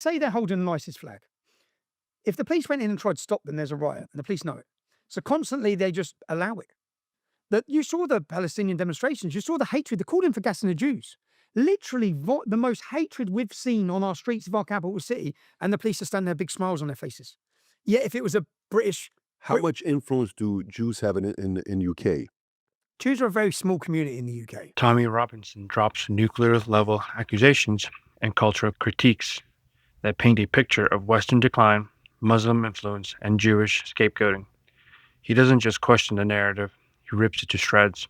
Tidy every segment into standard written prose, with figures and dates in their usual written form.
Say they're holding an ISIS flag. If the police went in and tried to stop them, there's a riot, and the police know it. So constantly they just allow it. That you saw the Palestinian demonstrations, you saw the hatred. They're calling for gassing the Jews. Literally, the most hatred we've seen on our streets of our capital city, and the police are standing there, big smiles on their faces. Yet, if it was a British, How much influence do Jews have in UK? Jews are a very small community in the UK. Tommy Robinson drops nuclear-level accusations and cultural critiques that paint a picture of Western decline, Muslim influence, and Jewish scapegoating. He doesn't just question the narrative, he rips it to shreds.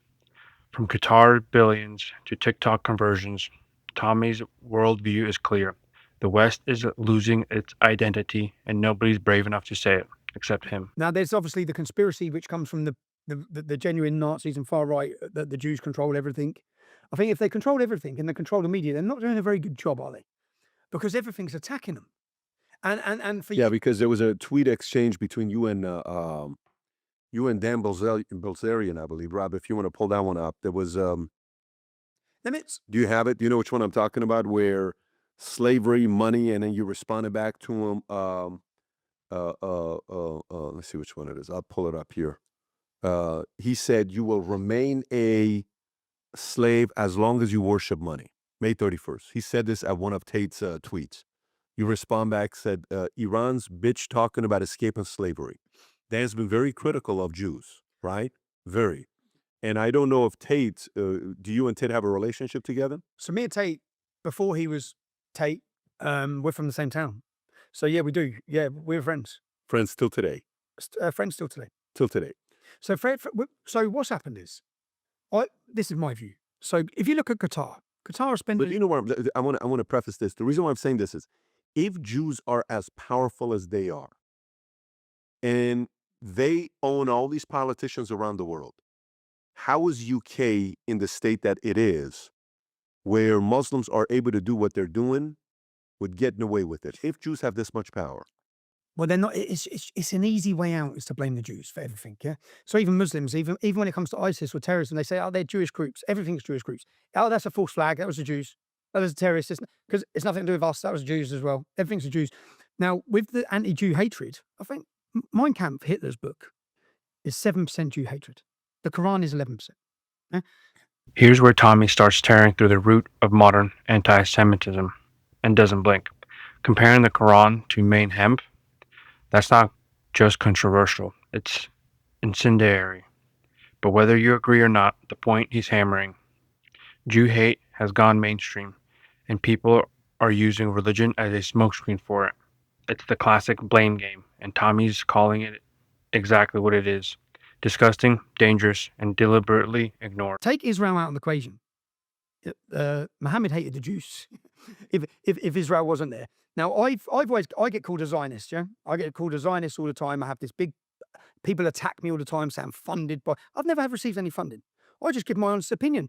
From Qatar billions to TikTok conversions, Tommy's worldview is clear. The West is losing its identity, and nobody's brave enough to say it, except him. Now, there's obviously the conspiracy which comes from the genuine Nazis and far right, that the Jews control everything. I think if they control everything and they control the media, they're not doing a very good job, are they? Because everything's attacking them. And for Yeah, because there was a tweet exchange between you and Dan Bilzerian, I believe. Rob, if you want to pull that one up, there was. limits. Do you have it? Do you know which one I'm talking about? Where slavery, money, and then you responded back to him. Let's see which one it is. I'll pull it up here. He said, "You will remain a slave as long as you worship money." May 31st. He said this at one of Tate's tweets. You respond back, said, Iran's bitch talking about escaping slavery. Dan's been very critical of Jews, right? Very. And I don't know if Tate, do you and Tate have a relationship together? So me and Tate, before he was Tate, we're from the same town. So yeah, we do. Yeah, we're friends. Friends still today? Friends still today. Till today. So so what's happened is, this is my view. So if you look at Qatar is spending. But you know what, I want to preface this. The reason why I'm saying this is, if Jews are as powerful as they are, and they own all these politicians around the world, how is UK in the state that it is, where Muslims are able to do what they're doing, with getting away with it, if Jews have this much power? Well, they're not. It's an easy way out is to blame the Jews for everything. Yeah. So even Muslims, even when it comes to ISIS or terrorism, they say, "Oh, they're Jewish groups. Everything's Jewish groups. Oh, that's a false flag. That was the Jews. That was a terrorist. Because it's nothing to do with us. That was Jews as well. Everything's the Jews." Now, with the anti-Jew hatred, I think Mein Kampf, Hitler's book, is 7% Jew hatred. The Quran is 11%. Yeah? Here's where Tommy starts tearing through the root of modern anti-Semitism and doesn't blink. Comparing the Quran to Mein Kampf, that's not just controversial, it's incendiary. But whether you agree or not, the point he's hammering, Jew hate has gone mainstream, and people are using religion as a smokescreen for it. It's the classic blame game, and Tommy's calling it exactly what it is: disgusting, dangerous, and deliberately ignored. Take Israel out of the equation. Muhammad hated the Jews. if Israel wasn't there. Now I get called a Zionist. Yeah, I get called a Zionist all the time. I have this big. People attack me all the time, say I'm funded by. I've never received any funding. I just give my honest opinion.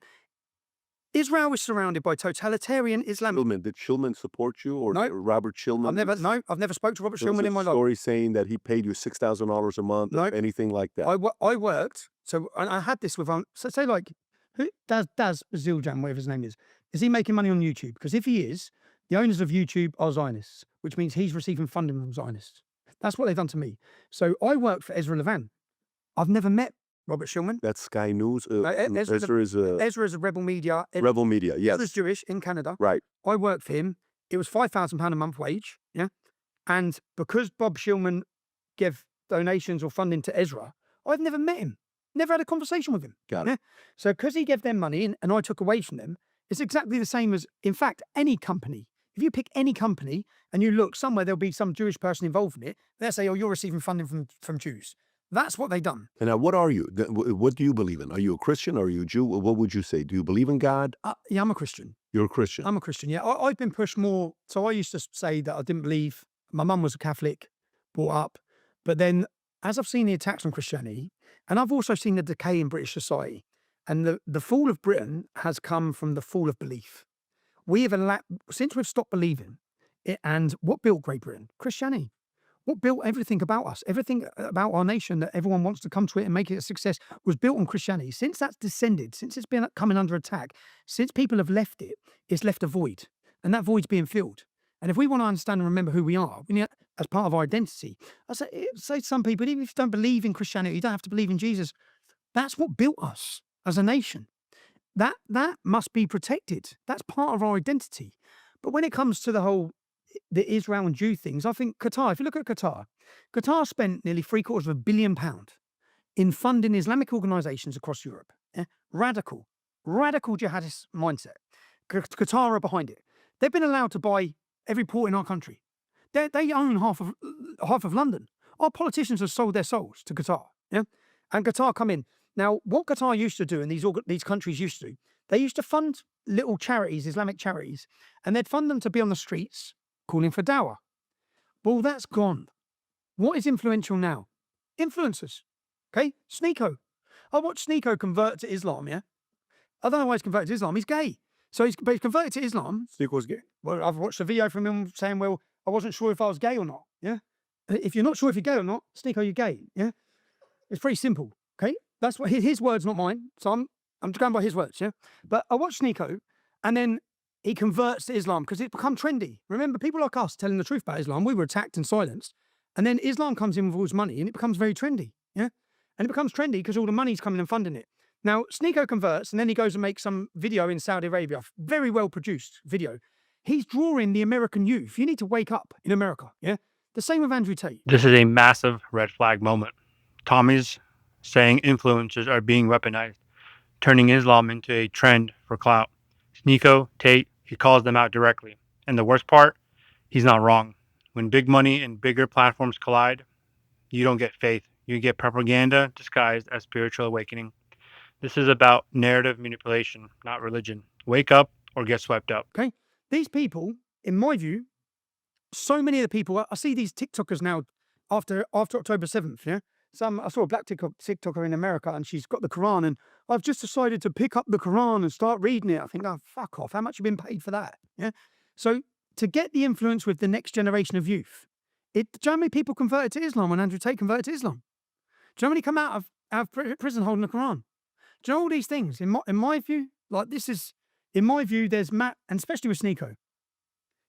Israel is surrounded by totalitarian Islamic. Did Shulman support you, or No. Robert Shulman? I've never spoke to Robert There was Shulman a in my life. story saying that he paid you $6,000 a month, No. or anything like that. I worked, so and I had this with so say like who Daz Zildjian, whatever his name is he making money on YouTube? Because if he is, the owners of YouTube are Zionists, which means he's receiving funding from Zionists. That's what they've done to me. So I worked for Ezra Levant. I've never met Robert Shulman. That's Sky News. Ezra is a Ezra is a Rebel Media. Rebel Media. Yes, Ezra's Jewish in Canada. right. I worked for him. It was £5,000 a month wage. Yeah, and because Bob Shulman gave donations or funding to Ezra, I've never met him. Never had a conversation with him. Got it. Yeah? So because he gave them money and I took away from them, it's exactly the same as, in fact, any company. If you pick any company and you look somewhere, there'll be some Jewish person involved in it. They'll say, "Oh, you're receiving funding from Jews." That's what they've done. And now, what are you? What do you believe in? Are you a Christian? Are you a Jew? What would you say? Do you believe in God? Yeah, I'm a Christian. You're a Christian. I'm a Christian, yeah. I've been pushed more. So I used to say that I didn't believe. My mum was a Catholic, brought up. But then as I've seen the attacks on Christianity, and I've also seen the decay in British society, and the fall of Britain has come from the fall of belief. We have since we've stopped believing, and what built Great Britain? Christianity. What built everything about us, everything about our nation that everyone wants to come to it and make it a success was built on Christianity. Since that's descended, since it's been coming under attack, since people have left it, it's left a void. And that void's being filled. And if we want to understand and remember who we are, we need, as part of our identity, I say to some people, even if you don't believe in Christianity, you don't have to believe in Jesus. That's what built us as a nation. That must be protected. That's part of our identity. But when it comes to the Israel and Jew things, I think Qatar, if you look at Qatar spent nearly £750 million in funding Islamic organizations across Europe. Yeah? Radical jihadist mindset. Qatar are behind it. They've been allowed to buy every port in our country. They own half of London. Our politicians have sold their souls to Qatar. Yeah? And Qatar come in. Now, what Qatar used to do, and these countries used to do, they used to fund little charities, Islamic charities, and they'd fund them to be on the streets calling for dawah. Well, that's gone. What is influential now? Influencers. Okay? Sneako. I watched Sneako convert to Islam, yeah? I don't know why he's converted to Islam. He's gay. But he's converted to Islam. Sneako's gay. Well, I've watched a video from him saying, well, I wasn't sure if I was gay or not, yeah? If you're not sure if you're gay or not, Sneako, you're gay, yeah? It's pretty simple, okay? That's what his words, not mine. So I'm just going by his words, yeah? But I watched Sneako, and then he converts to Islam because it's become trendy. Remember, people like us telling the truth about Islam, we were attacked and silenced. And then Islam comes in with all its money, and it becomes very trendy, yeah? And it becomes trendy because all the money's coming and funding it. Now, Sneako converts, and then he goes and makes some video in Saudi Arabia, very well-produced video. He's drawing the American youth. You need to wake up in America, yeah? The same with Andrew Tate. This is a massive red flag moment. Tommy's saying influencers are being weaponized, turning Islam into a trend for clout. Sneako, Tate, he calls them out directly. And the worst part, he's not wrong. When big money and bigger platforms collide, you don't get faith. You get propaganda disguised as spiritual awakening. This is about narrative manipulation, not religion. Wake up or get swept up. Okay? These people, in my view, so many of the people, I see these TikTokers now after October 7th, yeah? I saw a black TikToker in America, and she's got the Quran, and I've just decided to pick up the Quran and start reading it. I think, oh, fuck off. How much have you been paid for that? Yeah. So to get the influence with the next generation of youth, do you know how many people converted to Islam when Andrew Tate converted to Islam? Do you know how many come out of prison holding the Quran? Do you know all these things? In my view, there's Matt, and especially with Sneako.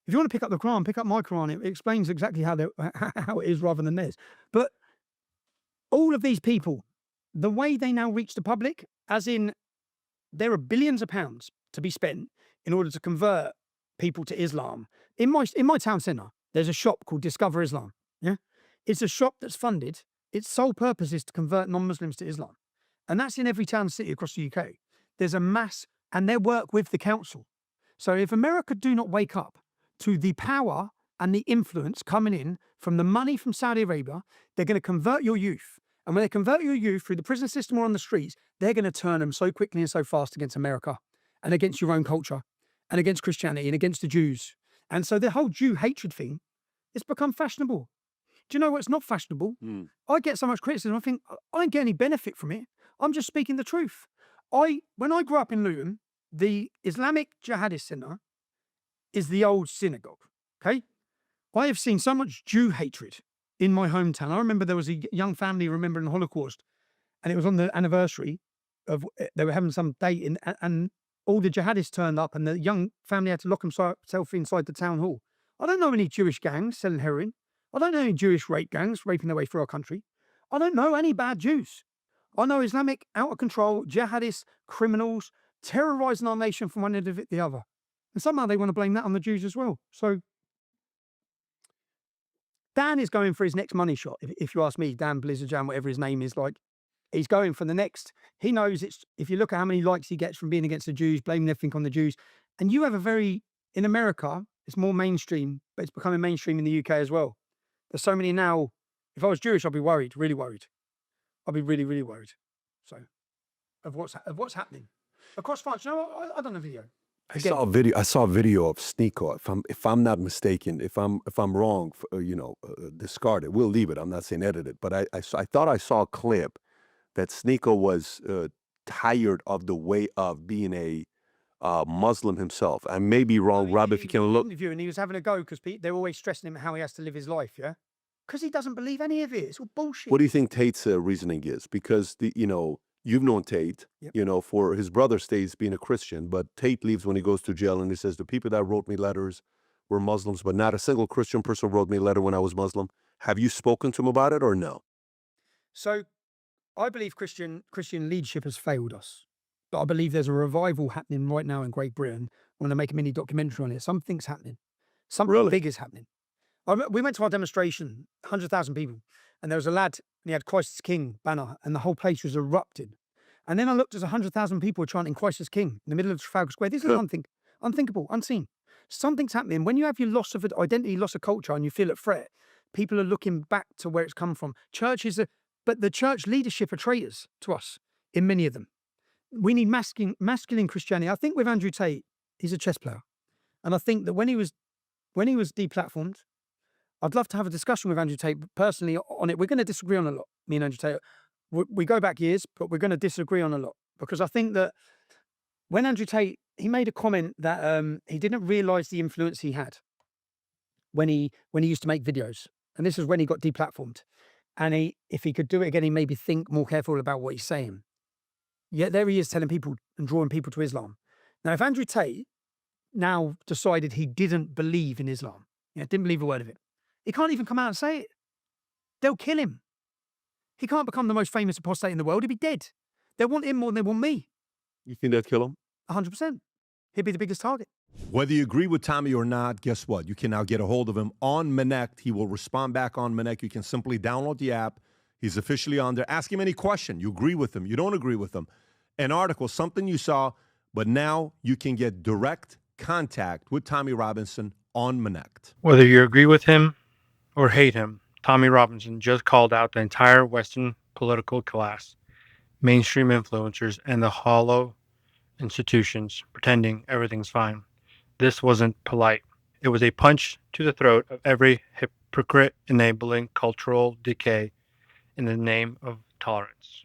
If you want to pick up the Quran, pick up my Quran. It explains exactly how it is rather than theirs. But all of these people, the way they now reach the public, as in there are billions of pounds to be spent in order to convert people to Islam. In my town centre, there's a shop called Discover Islam. Yeah, it's a shop that's funded. Its sole purpose is to convert non-Muslims to Islam, and that's in every town and city across the UK. There's a mass, and they work with the council. So if America do not wake up to the power and the influence coming in from the money from Saudi Arabia, they're going to convert your youth. And when they convert your youth through the prison system or on the streets, they're going to turn them so quickly and so fast against America and against your own culture and against Christianity and against the Jews. And so the whole Jew hatred thing, it's become fashionable. Do you know what's not fashionable? I get so much criticism. I think I don't get any benefit from it. I'm just speaking the truth. When I grew up in Luton, the Islamic Jihadist Centre is the old synagogue. Okay? I have seen so much Jew hatred in my hometown. I remember there was a young family remembering the Holocaust, and it was on the anniversary of, they were having some date, and all the jihadists turned up, and the young family had to lock himself inside the town hall. I don't know any Jewish gangs selling heroin. I don't know any Jewish rape gangs raping their way through our country. I don't know any bad Jews. I know Islamic, out of control, jihadists, criminals, terrorising our nation from one end of it to the other. And somehow they want to blame that on the Jews as well. So Dan is going for his next money shot. If you ask me, Dan Blizzardjan, whatever his name is, he's going for the next. He knows if you look at how many likes he gets from being against the Jews, blaming everything on the Jews, and you have in America, it's more mainstream, but it's becoming mainstream in the UK as well. There's so many now. If I was Jewish, I'd be worried, really worried. I'd be really, really worried. So, of what's happening across France. You know what? I done a video. I saw a video of Sneako. If I'm not mistaken, if I'm wrong, discard it. We'll leave it. I'm not saying edit it, but I thought I saw a clip that Sneako was tired of the way of being a Muslim himself. I may be wrong, Rob. If you can look, interview, and he was having a go because they're always stressing him how he has to live his life. Yeah, because he doesn't believe any of it. It's all bullshit. What do you think Tate's reasoning is? Because you've known Tate, Yep. For his brother stays being a Christian, but Tate leaves when he goes to jail, and he says, the people that wrote me letters were Muslims, but not a single Christian person wrote me a letter when I was Muslim. Have you spoken to them about it or no? So I believe Christian leadership has failed us. But I believe there's a revival happening right now in Great Britain. I want to make a mini documentary on it. Something's happening. Something Really? big is happening. We went to our demonstration, 100,000 people, and there was a lad, and he had Christ is King banner, and the whole place was erupting. And then I looked as 100,000 people were chanting Christ is King in the middle of Trafalgar Square. This is unthinkable, unseen. Something's happening. When you have your loss of identity, loss of culture, and you feel at threat, people are looking back to where it's come from. But the church leadership are traitors to us, in many of them. We need masculine Christianity. I think with Andrew Tate, he's a chess player. And I think that when he was deplatformed, I'd love to have a discussion with Andrew Tate personally on it. We're going to disagree on a lot, me and Andrew Tate. We go back years, but we're going to disagree on a lot. Because I think that when Andrew Tate, he made a comment that he didn't realise the influence he had when he used to make videos. And this is when he got deplatformed. And if he could do it again, he maybe think more careful about what he's saying. Yet there he is telling people and drawing people to Islam. Now, if Andrew Tate now decided he didn't believe in Islam, didn't believe a word of it, he can't even come out and say it. They'll kill him. He can't become the most famous apostate in the world. He'd be dead. They want him more than they want me. You think they'd kill him? 100%. He'd be the biggest target. Whether you agree with Tommy or not, guess what? You can now get a hold of him on Connect. He will respond back on Connect. You can simply download the app. He's officially on there. Ask him any question. You agree with him. You don't agree with him. An article, something you saw, but now you can get direct contact with Tommy Robinson on Connect. Whether you agree with him or hate him, Tommy Robinson just called out the entire Western political class, mainstream influencers, and the hollow institutions pretending everything's fine. This wasn't polite. It was a punch to the throat of every hypocrite enabling cultural decay in the name of tolerance.